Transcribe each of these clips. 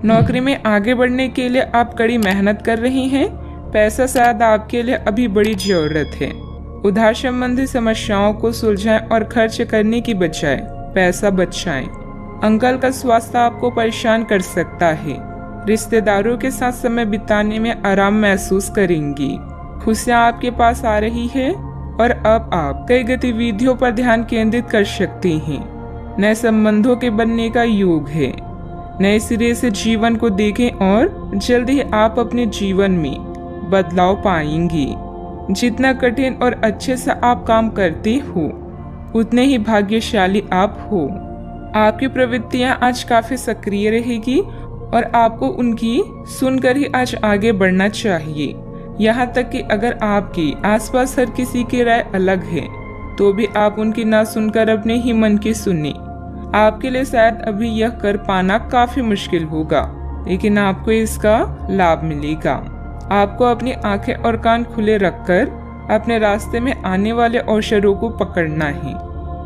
नौकरी में आगे बढ़ने के लिए आप कड़ी मेहनत कर रही हैं। पैसा शायद आपके लिए अभी बड़ी जरूरत है। उधार संबंधी समस्याओं को सुलझाएं और खर्च करने की बजाय पैसा बचाएं। अंकल का स्वास्थ्य आपको परेशान कर सकता है। रिश्तेदारों के साथ समय बिताने में आराम महसूस करेंगी। खुशियाँ आपके पास आ रही है और अब आप कई गतिविधियों पर ध्यान केंद्रित कर सकती हैं। नए संबंधों के बनने का योग है। नए सिरे से जीवन को देखें और जल्द ही आप अपने जीवन में बदलाव पाएंगी। जितना कठिन और अच्छे से आप काम करते हो उतने ही भाग्यशाली आप हो। आपकी प्रवृत्तियां आज काफी सक्रिय रहेगी और आपको उनकी सुनकर ही आज आगे बढ़ना चाहिए। यहाँ तक कि अगर आपके आसपास हर किसी की राय अलग है तो भी आप उनकी ना सुनकर अपने ही मन की सुने। आपके लिए शायद अभी यह कर पाना काफी मुश्किल होगा, लेकिन आपको इसका लाभ मिलेगा। आपको अपनी आंखें और कान खुले रखकर अपने रास्ते में आने वाले अवसरों को पकड़ना है।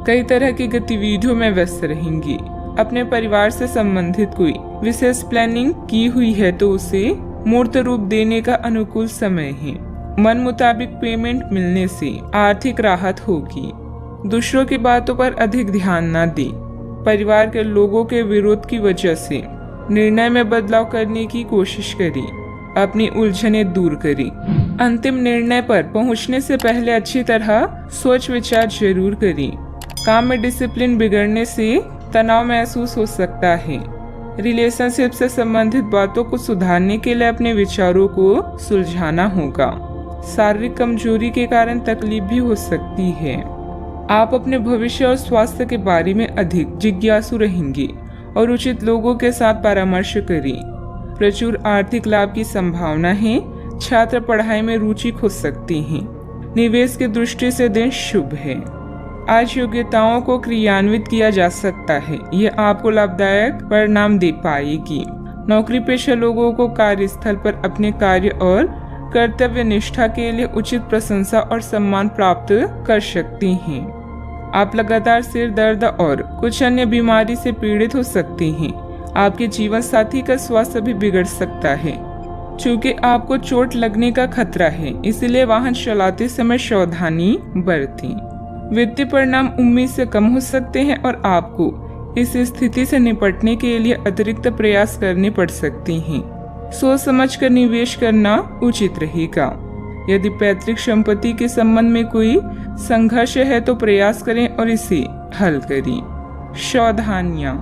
कई तरह की गतिविधियों में व्यस्त रहेंगी। अपने परिवार से संबंधित कोई विशेष प्लानिंग की हुई है तो उसे मूर्त रूप देने का अनुकूल समय है। मन मुताबिक पेमेंट मिलने से आर्थिक राहत होगी। दूसरों की बातों पर अधिक ध्यान न दें। परिवार के लोगों के विरोध की वजह से निर्णय में बदलाव करने की कोशिश करें। अपनी उलझनें दूर करें। अंतिम निर्णय पर पहुंचने से पहले अच्छी तरह सोच विचार जरूर करें। काम में डिसिप्लिन बिगड़ने से तनाव महसूस हो सकता है। रिलेशनशिप से संबंधित बातों को सुधारने के लिए अपने विचारों को सुलझाना होगा। शारीरिक कमजोरी के कारण तकलीफ भी हो सकती है। आप अपने भविष्य और स्वास्थ्य के बारे में अधिक जिज्ञासु रहेंगे और उचित लोगों के साथ परामर्श करें। प्रचुर आर्थिक लाभ की संभावना है। छात्र पढ़ाई में रुचि खो सकती हैं। निवेश की दृष्टि से दिन शुभ है। आज योग्यताओं को क्रियान्वित किया जा सकता है। यह आपको लाभदायक परिणाम दे पाएगी। नौकरी पेशा लोगों को कार्यस्थल पर अपने कार्य और कर्तव्य निष्ठा के लिए उचित प्रशंसा और सम्मान प्राप्त कर सकती हैं। आप लगातार सिर दर्द और कुछ अन्य बीमारी से पीड़ित हो सकती हैं। आपके जीवन साथी का स्वास्थ्य भी बिगड़ सकता है। चूँकि आपको चोट लगने का खतरा है, इसलिए वाहन चलाते समय सावधानी बरतें। वित्तीय परिणाम उम्मीद से कम हो सकते हैं और आपको इस स्थिति से निपटने के लिए अतिरिक्त प्रयास करने पड़ सकते हैं। सोच समझकर निवेश करना उचित रहेगा। यदि पैतृक संपत्ति के संबंध में कोई संघर्ष है तो प्रयास करें और इसे हल करें। सावधानियां।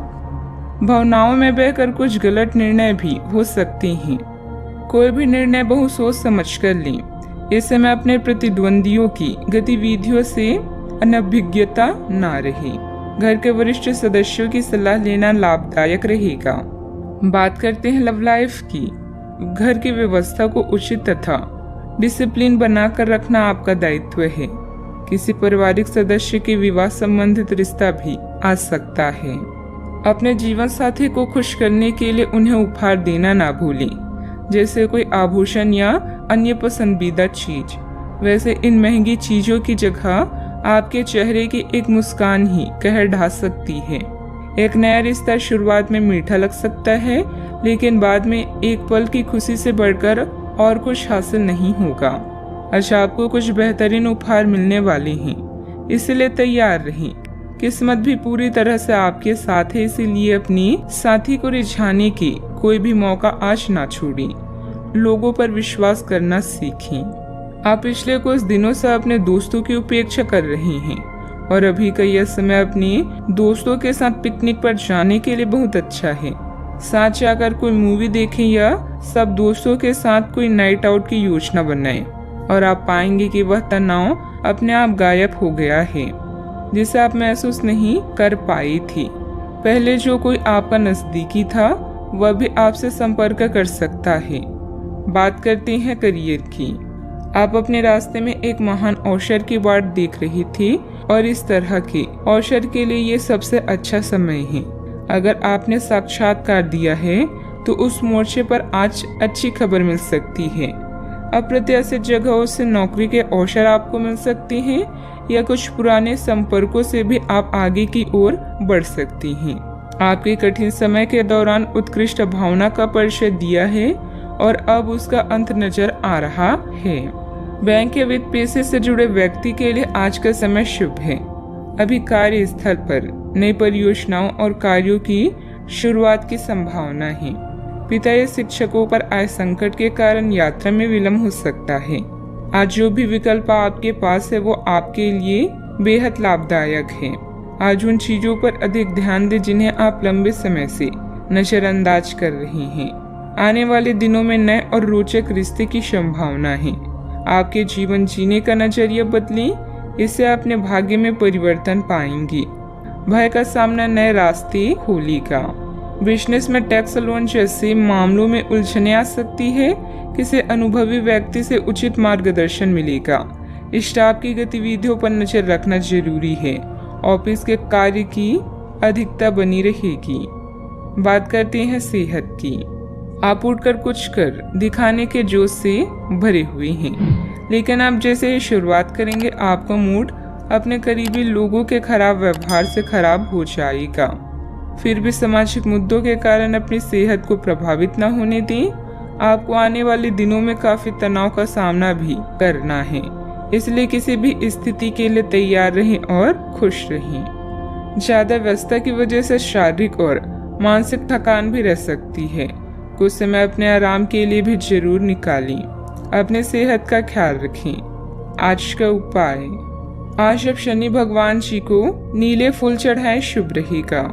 भावनाओं में बहकर कुछ गलत निर्णय भी हो सकते हैं। कोई भी निर्णय बहुत सोच समझ कर लें। इस समय अपने प्रतिद्वंदियों की गतिविधियों से अनभिज्ञता न रहे। घर के वरिष्ठ सदस्यों की सलाह लेना लाभदायक रहेगा। बात करते हैं लव लाइफ की। घर की व्यवस्था को उचित तथा डिसिप्लिन बनाकर रखना आपका दायित्व है। किसी पारिवारिक सदस्य के विवाह संबंधित रिश्ता भी आ सकता है। अपने जीवन साथी को खुश करने के लिए उन्हें उपहार देना ना भूलें, जैसे कोई आभूषण या अन्य पसंदीदा चीज। वैसे इन महंगी चीजों की जगह आपके चेहरे की एक मुस्कान ही कहर ढा सकती है। एक नया रिश्ता शुरुआत में मीठा लग सकता है, लेकिन बाद में एक पल की खुशी से बढ़कर और कुछ हासिल नहीं होगा। आज आपको कुछ बेहतरीन उपहार मिलने वाले हैं, इसलिए तैयार रहें। किस्मत भी पूरी तरह से आपके साथ है, इसीलिए अपनी साथी को रिझाने की कोई भी मौका आज ना छोड़ें। लोगों पर विश्वास करना सीखें। आप पिछले कुछ दिनों से अपने दोस्तों की उपेक्षा कर रहे हैं और अभी का यह समय अपने दोस्तों के साथ पिकनिक पर जाने के लिए बहुत अच्छा है। साथ जाकर कोई मूवी देखें या सब दोस्तों के साथ कोई नाइट आउट की योजना बनाएं और आप पाएंगे कि वह तनाव अपने आप गायब हो गया है, जिसे आप महसूस नहीं कर पाई थी। पहले जो कोई आपका नजदीकी था वह भी आपसे संपर्क कर सकता है। बात करते हैं करियर की। आप अपने रास्ते में एक महान अवसर की बाट देख रही थी और इस तरह के अवसर के लिए ये सबसे अच्छा समय है। अगर आपने साक्षात्कार दिया है तो उस मोर्चे पर आज अच्छी खबर मिल सकती है। अप्रत्याशित जगहों से नौकरी के अवसर आपको मिल सकते हैं या कुछ पुराने संपर्कों से भी आप आगे की ओर बढ़ सकती हैं। आपके कठिन समय के दौरान उत्कृष्ट भावना का परिचय दिया है और अब उसका अंत नजर आ रहा है। बैंक या वित्त पेशे से जुड़े व्यक्ति के लिए आज का समय शुभ है। अभी कार्यस्थल पर नई परियोजनाओं और कार्यों की शुरुआत की संभावना है। पिता या शिक्षकों पर आए संकट के कारण यात्रा में विलंब हो सकता है। आज जो भी विकल्प आपके पास है वो आपके लिए बेहद लाभदायक है। आज उन चीजों पर अधिक ध्यान दें जिन्हें आप लंबे समय से नजरअंदाज कर रही हैं। आने वाले दिनों में नए और रोचक रिश्ते की संभावना है। आपके जीवन जीने का नजरिया बदलें, इससे अपने भाग्य में परिवर्तन पाएंगी। भय का सामना नए रास्ते खोलेगा। बिजनेस में टैक्स लोन जैसे मामलों में उलझने आ सकती है। किसी अनुभवी व्यक्ति से उचित मार्गदर्शन मिलेगा। स्टाफ की गतिविधियों पर नजर रखना जरूरी है। ऑफिस के कार्य की अधिकता बनी रहेगी। बात करते हैं सेहत की। आप उठकर कुछ कर दिखाने के जोश से भरे हुए हैं, लेकिन आप जैसे ही शुरुआत करेंगे आपका मूड अपने करीबी लोगों के खराब व्यवहार से खराब हो जाएगा। फिर भी सामाजिक मुद्दों के कारण अपनी सेहत को प्रभावित न होने दें। आपको आने वाले दिनों में काफी तनाव का सामना भी करना है, इसलिए किसी भी स्थिति के लिए तैयार रहें और खुश रहें। ज्यादा व्यस्तता की वजह से शारीरिक और मानसिक थकान भी रह सकती है। कुछ समय अपने आराम के लिए भी जरूर निकालें। अपने सेहत का ख्याल रखें। आज का उपाय, आज आप शनि भगवान जी को नीले फूल चढ़ाएं, शुभ रहेगा।